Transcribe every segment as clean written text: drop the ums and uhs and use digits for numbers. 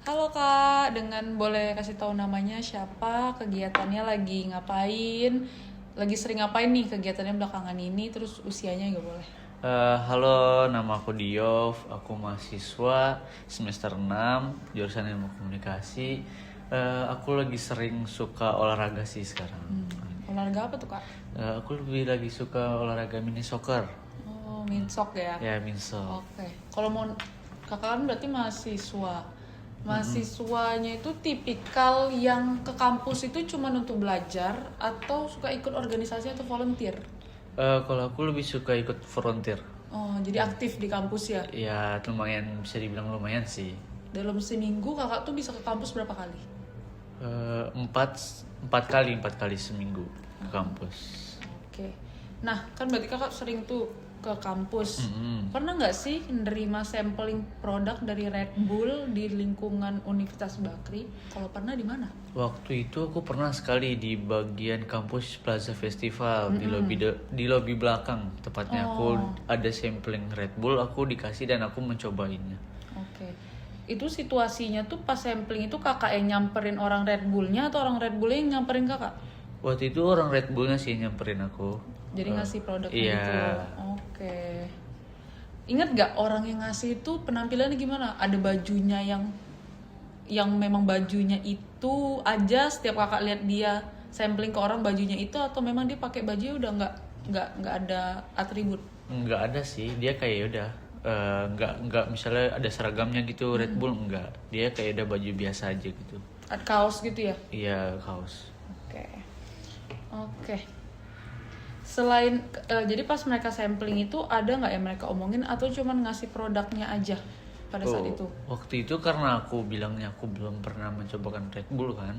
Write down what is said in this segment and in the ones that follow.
Halo Kak, dengan boleh kasih tahu namanya siapa, kegiatannya lagi ngapain, lagi sering ngapain nih kegiatannya belakangan ini, terus usianya juga boleh. Halo, nama aku Diov, aku mahasiswa semester 6 jurusan Ilmu Komunikasi. Aku lagi sering suka olahraga sih sekarang. Olahraga apa tuh Kak? Aku lebih lagi suka olahraga mini soccer. Oh, minsok ya. Ya, minso. Oke. Kalau mau Kakak kan berarti mahasiswa. Mahasiswanya itu tipikal yang ke kampus itu cuma untuk belajar atau suka ikut organisasi atau volunteer? Kalau aku lebih suka ikut volunteer. Oh, jadi aktif di kampus ya. Ya, lumayan, bisa dibilang lumayan sih. Dalam seminggu Kakak tuh bisa ke kampus berapa kali? Empat kali seminggu ke kampus. Oke. Nah, kan berarti Kakak sering tuh ke kampus. Mm-mm. Pernah nggak sih nerima sampling produk dari Red Bull di lingkungan Universitas Bakri? Kalau pernah di mana? Waktu itu aku pernah sekali di bagian kampus Plaza Festival di lobi belakang tepatnya. Aku ada sampling Red Bull, aku dikasih dan aku mencobainnya. Oke. Itu situasinya tuh pas sampling itu Kakak yang nyamperin orang Red Bull-nya atau orang Red Bull-nya yang nyamperin Kakak? Waktu itu orang Red Bullnya sih nyamperin aku. Jadi ngasih produknya Iya. gitu. Oke. Ingat nggak orang yang ngasih itu penampilannya gimana? Ada bajunya yang memang bajunya itu aja setiap Kakak lihat dia sampling ke orang bajunya itu atau memang dia pakai baju udah nggak ada atribut? Nggak ada sih, dia kayak udah nggak misalnya ada seragamnya gitu Red Bull enggak. Dia kayak udah baju biasa aja gitu. Ada kaos gitu ya? Iya, kaos. Oke. Oke. Selain jadi pas mereka sampling itu ada nggak yang mereka omongin atau cuman ngasih produknya aja pada saat itu? Waktu itu karena aku bilangnya aku belum pernah mencobakan Red Bull kan.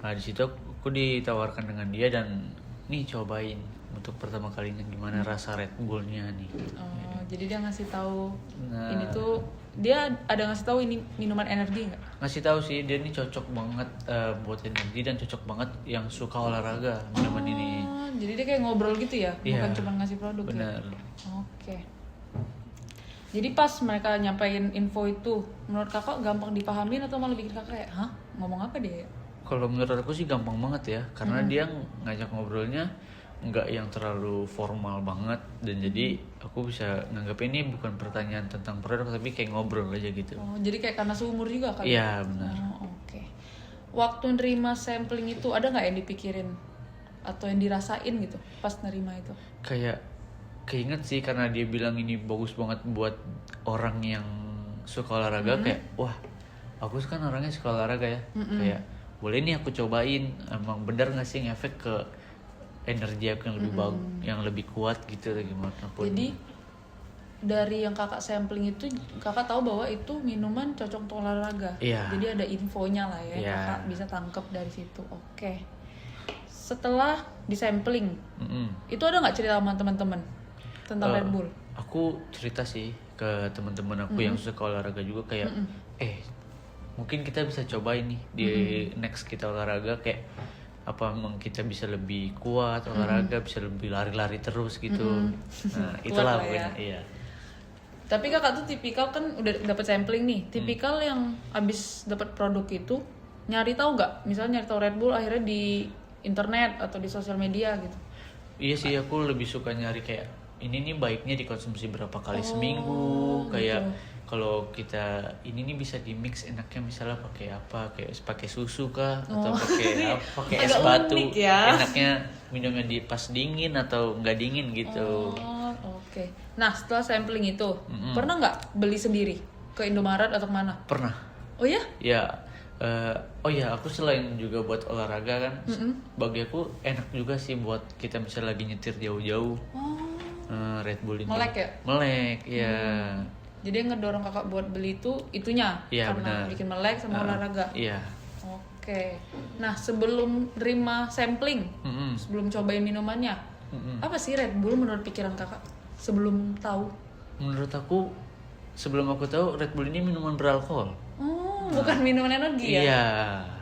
Nah, di situ aku ditawarkan dengan dia dan nih cobain untuk pertama kalinya gimana rasa Red Bullnya nih. Oh, jadi dia ngasih tahu Nah. ini tuh dia ada ngasih tahu ini minuman energi nggak? Ngasih tahu sih dia nih cocok banget buat energi dan cocok banget yang suka olahraga minuman ini. Oh, jadi dia kayak ngobrol gitu ya, Iya, bukan cuma ngasih produk ya? benar. Oke. Jadi pas mereka nyampain info itu, menurut kakak gampang dipahamin atau malah bikin kakak kayak, hah ngomong apa dia? Kalau menurut aku sih gampang banget ya, karena dia ngajak ngobrolnya nggak yang terlalu formal banget dan jadi aku bisa nganggap ini bukan pertanyaan tentang produk tapi kayak ngobrol aja gitu. Oh, jadi kayak karena seumur juga kali? Iya, benar. Oh, oke. Waktu nerima sampling itu ada nggak yang dipikirin atau yang dirasain gitu pas nerima itu? Kayak keinget sih karena dia bilang ini bagus banget buat orang yang suka olahraga. Kayak wah, aku kan orangnya suka olahraga ya. Kayak boleh nih aku cobain, emang bener nggak sih ngefek ke energi aku yang lebih bagus, yang lebih kuat gitu atau gimana pun. Jadi dari yang kakak sampling itu kakak tahu bahwa itu minuman cocok untuk olahraga. Iya. Jadi ada infonya lah ya, Iya. kakak bisa tangkap dari situ. Oke. Setelah disampling, itu ada nggak cerita sama teman-teman tentang Red Bull? Aku cerita sih ke teman-teman aku yang suka olahraga juga kayak mungkin kita bisa cobain nih di next kita olahraga kayak apa emang kita bisa lebih kuat olahraga, bisa lebih lari-lari terus gitu. Nah, itulah Kuat lah ya. pokoknya. Iya. Tapi kakak tuh tipikal kan udah dapat sampling nih, tipikal yang abis dapat produk itu nyari tahu nggak? Misalnya nyari tahu Red Bull akhirnya di internet atau di sosial media gitu. Iya sih, aku lebih suka nyari kayak ini nih baiknya dikonsumsi berapa kali seminggu. Kayak kalau kita ini nih bisa di mix enaknya misalnya pakai apa? Kayak pakai susu kah atau pakai apa? Pakai es Agak batu. unik ya. Enaknya minumnya di pas dingin atau nggak dingin gitu. Oh, oke. Nah, setelah sampling itu, pernah nggak beli sendiri ke Indomaret atau kemana? Pernah. Oh ya? Ya, oh ya aku selain juga buat olahraga kan, bagi aku enak juga sih buat kita misalnya lagi nyetir jauh-jauh. Red Bull ini. Melek ya? Melek, ya. Jadi yang ngedorong kakak buat beli itu itunya, Iya, karena benar. bikin melek sama olahraga. Iya. Oke. Nah, sebelum terima sampling, sebelum cobain minumannya, apa sih Red Bull menurut pikiran kakak? Sebelum tahu? Menurut aku, sebelum aku tahu Red Bull ini minuman beralkohol. Oh, bukan minuman energi ya? Iya.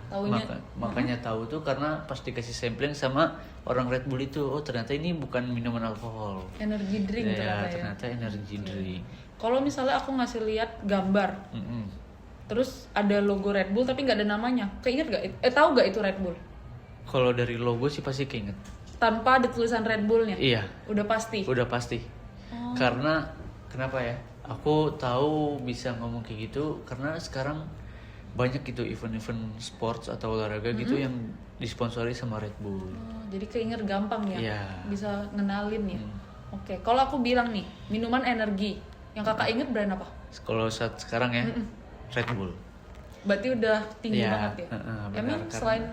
Taunya- Makanya tahu tuh karena pas dikasih sampling sama orang Red Bull itu, oh ternyata ini bukan minuman alkohol. Energy drink Ya, ternyata ya. ternyata energy drink. Kalau misalnya aku ngasih lihat gambar, Mm-mm. Terus ada logo Red Bull tapi nggak ada namanya. Keinget gak? Tahu gak itu Red Bull? Kalau dari logo sih pasti keinget. Tanpa ada tulisan Red Bullnya? Iya. Udah pasti? Udah pasti. Karena kenapa ya? Aku tahu bisa ngomong kayak gitu karena sekarang banyak gitu event-event sports atau olahraga gitu yang disponsori sama Red Bull. Oh, jadi keinget gampang ya? Iya. Bisa ngenalin ya? Oke, kalau aku bilang nih, minuman energi. Yang kakak inget brand apa? Kalau saat sekarang ya, Red Bull. Berarti udah tinggi Iya, banget ya? benar, Emang karena- selain...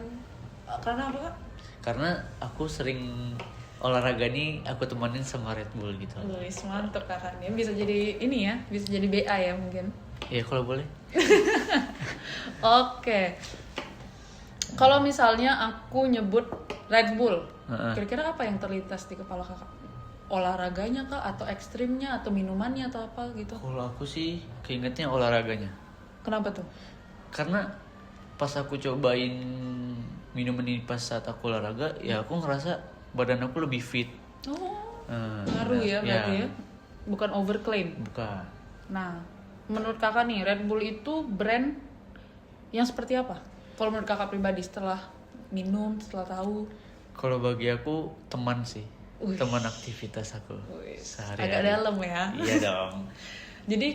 Karena apa kak? Karena aku sering olahraga nih aku temenin sama Red Bull gitu. Luis, mantep kakaknya. Bisa jadi ini ya? Bisa jadi BA ya mungkin? Iya kalau boleh. Oke. Kalau misalnya aku nyebut Red Bull, kira-kira apa yang terlintas di kepala kakak? Olahraganya kah? Atau ekstrimnya? Atau minumannya? Atau apa gitu? Kalau aku sih keingetnya olahraganya. Kenapa tuh? Karena pas aku cobain minuman ini pas saat aku olahraga, ya aku ngerasa badan aku lebih fit. Oh, Eh, ngaruh ya berarti ya? Bukan overclaim. Bukan. Nah, menurut kakak nih, Red Bull itu brand yang seperti apa? Kalau menurut kakak pribadi setelah minum, setelah tahu. Kalau bagi aku teman sih. Wih. Teman aktivitas aku sehari-hari. Agak dalam ya. Iya dong. Jadi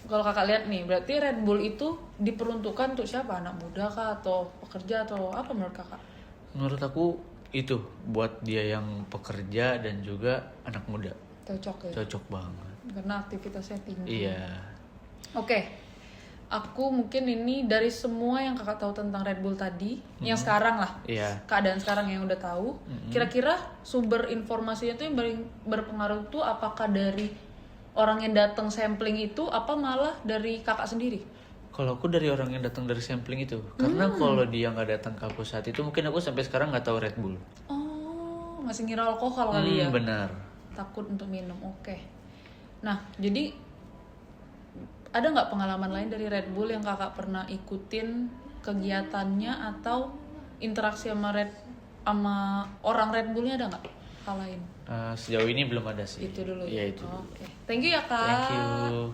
kalau kakak lihat nih, berarti Red Bull itu diperuntukkan untuk siapa? Anak muda kah? Atau pekerja? Atau apa menurut kakak? Menurut aku itu buat dia yang pekerja dan juga anak muda. Cocok ya? Cocok banget. Karena aktivitasnya tinggi. Iya. Oke, aku mungkin ini dari semua yang kakak tahu tentang Red Bull tadi, yang sekarang lah, Iya. keadaan sekarang yang udah tahu, kira-kira sumber informasinya tuh yang paling berpengaruh tuh apakah dari orang yang datang sampling itu, apa malah dari kakak sendiri? Kalau aku dari orang yang datang dari sampling itu, karena kalau dia nggak datang ke aku saat itu, mungkin aku sampai sekarang nggak tahu Red Bull. Oh, masih ngira alkohol kali ya? Benar. Takut untuk minum, oke. Nah, jadi ada nggak pengalaman lain dari Red Bull yang kakak pernah ikutin kegiatannya atau interaksi sama orang Red Bullnya, ada nggak hal lain? Sejauh ini belum ada sih. Itu dulu Iya ya. itu. Oke. Thank you ya kak. Thank you.